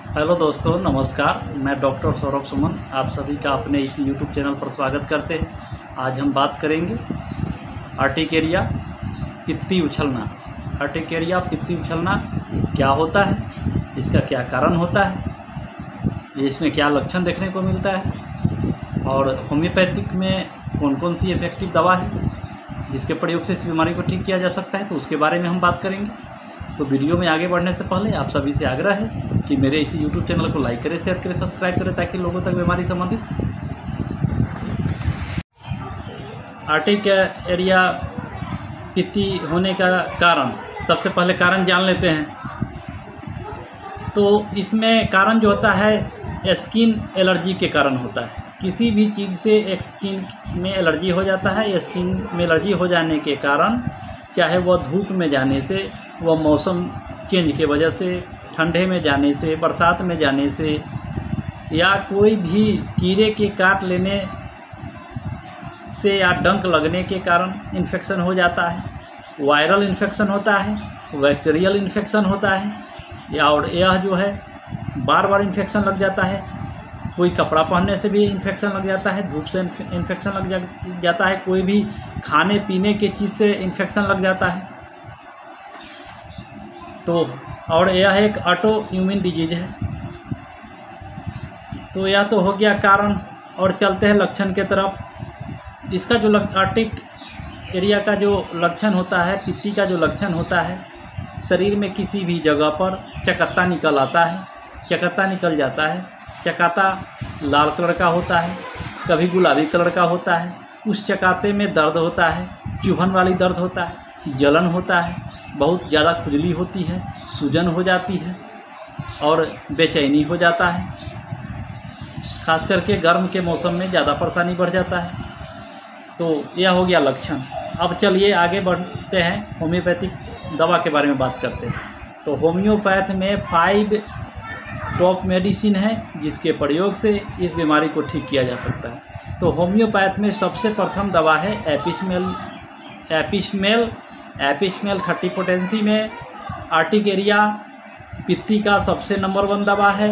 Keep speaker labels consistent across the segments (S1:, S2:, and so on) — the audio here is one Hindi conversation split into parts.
S1: हेलो दोस्तों, नमस्कार। मैं डॉक्टर सौरभ सुमन आप सभी का अपने इस यूट्यूब चैनल पर स्वागत करते हैं। आज हम बात करेंगे अर्टिकेरिया पित्ती उछलना। अर्टिकेरिया पित्ती उछलना क्या होता है, इसका क्या कारण होता है, ये इसमें क्या लक्षण देखने को मिलता है और होम्योपैथिक में कौन कौन सी इफेक्टिव दवा है जिसके प्रयोग से इस बीमारी को ठीक किया जा सकता है, तो उसके बारे में हम बात करेंगे। तो वीडियो में आगे बढ़ने से पहले आप सभी से आग्रह है कि मेरे इसी यूट्यूब चैनल को लाइक करें, शेयर करें, सब्सक्राइब करें ताकि लोगों तक बीमारी संबंधित। अर्टिकेरिया पित्ती होने का कारण, सबसे पहले कारण जान लेते हैं। तो इसमें कारण जो होता है स्किन एलर्जी के कारण होता है। किसी भी चीज़ से स्किन में एलर्जी हो जाता है। स्किन में एलर्जी हो जाने के कारण, चाहे वह धूप में जाने से, वह मौसम चेंज के वजह से, ठंडे में जाने से, बरसात में जाने से, या कोई भी कीड़े के काट लेने से या डंक लगने के कारण इन्फेक्शन हो जाता है। वायरल इन्फेक्शन होता है, बैक्टीरियल इन्फेक्शन होता है, और यह जो है बार बार इन्फेक्शन लग जाता है। कोई कपड़ा पहनने से भी इन्फेक्शन लग जाता है, धूप से इन्फेक्शन लग जाता है, कोई भी खाने पीने की चीज़ से इन्फेक्शन लग जाता है। तो और यह एक ऑटो इम्यून डिजीज है। तो यह तो हो गया कारण, और चलते हैं लक्षण के तरफ। इसका जो अर्टिकेरिया का जो लक्षण होता है, पित्ती का जो लक्षण होता है, शरीर में किसी भी जगह पर चकत्ता निकल आता है, चकत्ता निकल जाता है। चकाता लाल कलर का होता है, कभी गुलाबी कलर का होता है। उस चकाते में दर्द होता है, चुभन वाली दर्द होता है, जलन होता है, बहुत ज़्यादा खुजली होती है, सूजन हो जाती है और बेचैनी हो जाता है। खास करके गर्म के मौसम में ज़्यादा परेशानी बढ़ जाता है। तो यह हो गया लक्षण। अब चलिए आगे बढ़ते हैं, होम्योपैथिक दवा के बारे में बात करते हैं। तो होम्योपैथ में 5 टॉप मेडिसिन है जिसके प्रयोग से इस बीमारी को ठीक किया जा सकता है। तो होम्योपैथ में सबसे प्रथम दवा है एपिस्मेल 30 पोटेंसी में अर्टिकेरिया पित्ती का सबसे नंबर 1 दवा है।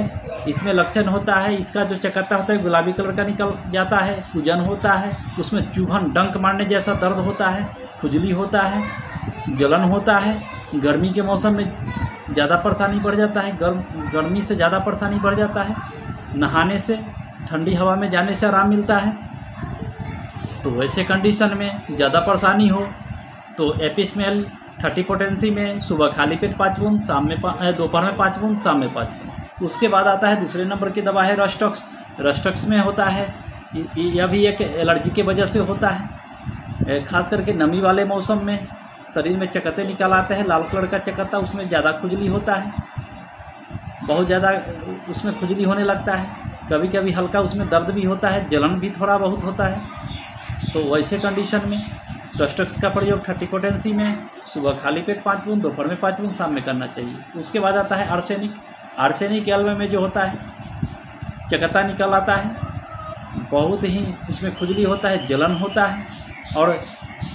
S1: इसमें लक्षण होता है, इसका जो चकत्ता होता है गुलाबी कलर का निकल जाता है, सूजन होता है, उसमें चुभन डंक मारने जैसा दर्द होता है, खुजली होता है, जलन होता है। गर्मी के मौसम में ज़्यादा परेशानी बढ़ जाता है, गर्मी से ज़्यादा परेशानी बढ़ जाता है। नहाने से, ठंडी हवा में जाने से आराम मिलता है। तो वैसे कंडीशन में ज़्यादा परेशानी हो तो एपिस्मेल 30 पोटेंसी में सुबह खाली पेट 5 बूंद, दोपहर में 5 बूंद, शाम में 5 बूंद। उसके बाद आता है दूसरे नंबर की दवा है रस्टॉक्स। रस्टॉक्स में होता है, यह भी एक एलर्जी के वजह से होता है। खास करके नमी वाले मौसम में शरीर में चकत्ते निकल आते हैं, लाल कलर का चकत्ता, उसमें ज़्यादा खुजली होता है, बहुत ज़्यादा उसमें खुजली होने लगता है। कभी कभी हल्का उसमें दर्द भी होता है, जलन भी थोड़ा बहुत होता है। तो वैसे कंडीशन में रस्टॉक्स का प्रयोग 30 पोटेंसी में सुबह खाली पेट 5 बूंद, दोपहर में 5 बूंद, शाम में करना चाहिए। उसके बाद आता है आर्सेनिक एल्बे में जो होता है चकत्ता निकल आता है, बहुत ही उसमें खुजली होता है, जलन होता है और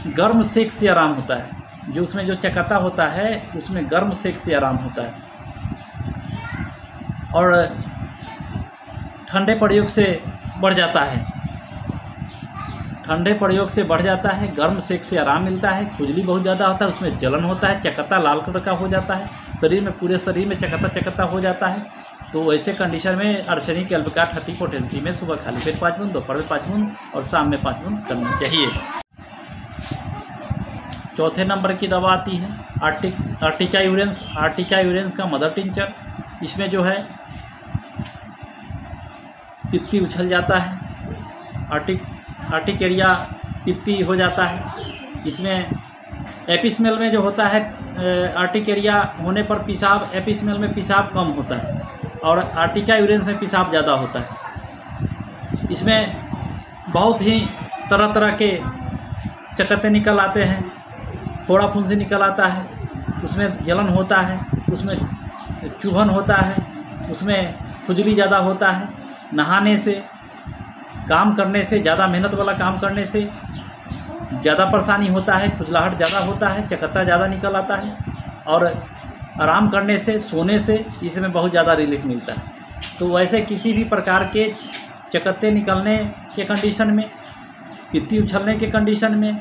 S1: गर्म सेक से आराम होता है। जो उसमें जो चकत्ता होता है उसमें गर्म सेक से आराम होता है और ठंडे प्रयोग से बढ़ जाता है, ठंडे प्रयोग से बढ़ जाता है, गर्म सेक से आराम मिलता है। खुजली बहुत ज़्यादा होता है, उसमें जलन होता है, चकत्ता लाल कलर का हो जाता है, शरीर में पूरे शरीर में चकत्ता हो जाता है। तो ऐसे कंडीशन में आर्सेनिक एल्बे का 30 पोटेंसी में सुबह खाली पेट 5 बूंद, दोपहर में 5 बूंद और शाम में 5 बूंद करना चाहिए। चौथे नंबर की दवा आती है अर्टिका यूरेंस का मदर टिंचर। इसमें जो है पित्ती उछल जाता है, अर्टिकेरिया पित्ती हो जाता है। इसमें एपिस्मेल में जो होता है, अर्टिकेरिया होने पर एपिस्मेल में पेशाब कम होता है और अर्टिका यूरेंस में पेशाब ज़्यादा होता है। इसमें बहुत ही तरह तरह के चकत्ते निकल आते हैं, फोड़ा फुंसी निकल आता है, उसमें जलन होता है, उसमें चुभन होता है, उसमें खुजली ज़्यादा होता है। नहाने से, काम करने से, ज़्यादा मेहनत वाला काम करने से ज़्यादा परेशानी होता है, खुजलाहट ज़्यादा होता है, चकत्ता ज़्यादा निकल आता है और आराम करने से, सोने से इसमें बहुत ज़्यादा रिलीफ मिलता है। तो वैसे किसी भी प्रकार के चकत्ते निकलने के कंडीशन में, पित्ती उछलने के कंडीशन में,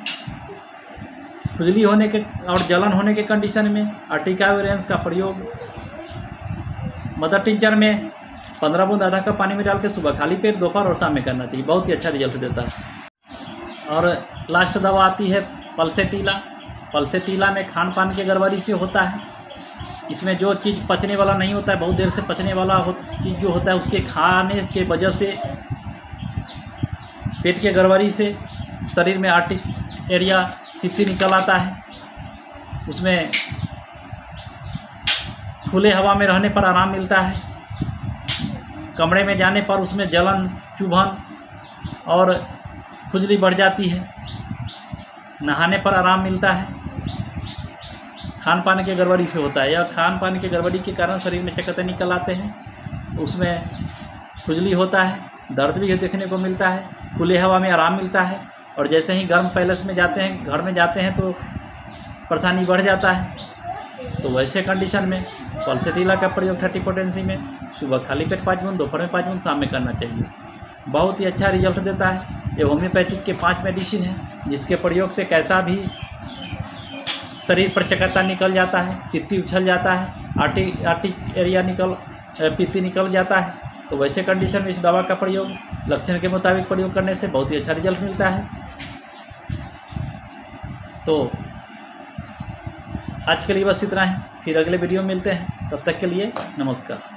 S1: खुजली होने के और जलन होने के कंडीशन में आर्टिका वेरिएंस का प्रयोग मदर टिंचर में 15 बूंद आधा कप पानी में डाल के सुबह खाली पेट, दोपहर और शाम में करना चाहिए। बहुत ही अच्छा रिजल्ट देता है। और लास्ट दवा आती है पल्सेटिला। पल्सेटिला में खान पान के गड़बड़ी से होता है। इसमें जो चीज़ पचने वाला नहीं होता है, बहुत देर से पचने वाला चीज़ जो होता है, उसके खाने के वजह से पेट के गड़बड़ी से शरीर में आर्टिक एरिया पित्ती निकल आता है। उसमें खुले हवा में रहने पर आराम मिलता है, कमरे में जाने पर उसमें जलन, चुभन और खुजली बढ़ जाती है, नहाने पर आराम मिलता है। खान पान के गड़बड़ी से होता है, या खान पान के गड़बड़ी के कारण शरीर में चकत्ते निकल आते हैं, उसमें खुजली होता है, दर्द भी देखने को मिलता है, खुले हवा में आराम मिलता है। और जैसे ही गर्म पैलेस में जाते हैं, घर में जाते हैं, तो परेशानी बढ़ जाता है। तो वैसे कंडीशन में पल्सेटिला का प्रयोग ठट्टी पोटेंसी में सुबह खाली पेट 5 बूंद, दोपहर में 5 बूंद, शाम में करना चाहिए। बहुत ही अच्छा रिजल्ट देता है। ये होम्योपैथिक के 5 मेडिसिन हैं, जिसके प्रयोग से कैसा भी शरीर पर चकत्ता निकल जाता है, पित्ती उछल जाता है, आर्टिक एरिया पित्ती निकल जाता है। तो वैसे कंडीशन में इस दवा का प्रयोग लक्षण के मुताबिक प्रयोग करने से बहुत ही अच्छा रिजल्ट मिलता है। तो आज के लिए बस इतना ही, फिर अगले वीडियो में मिलते हैं। तब तक के लिए नमस्कार।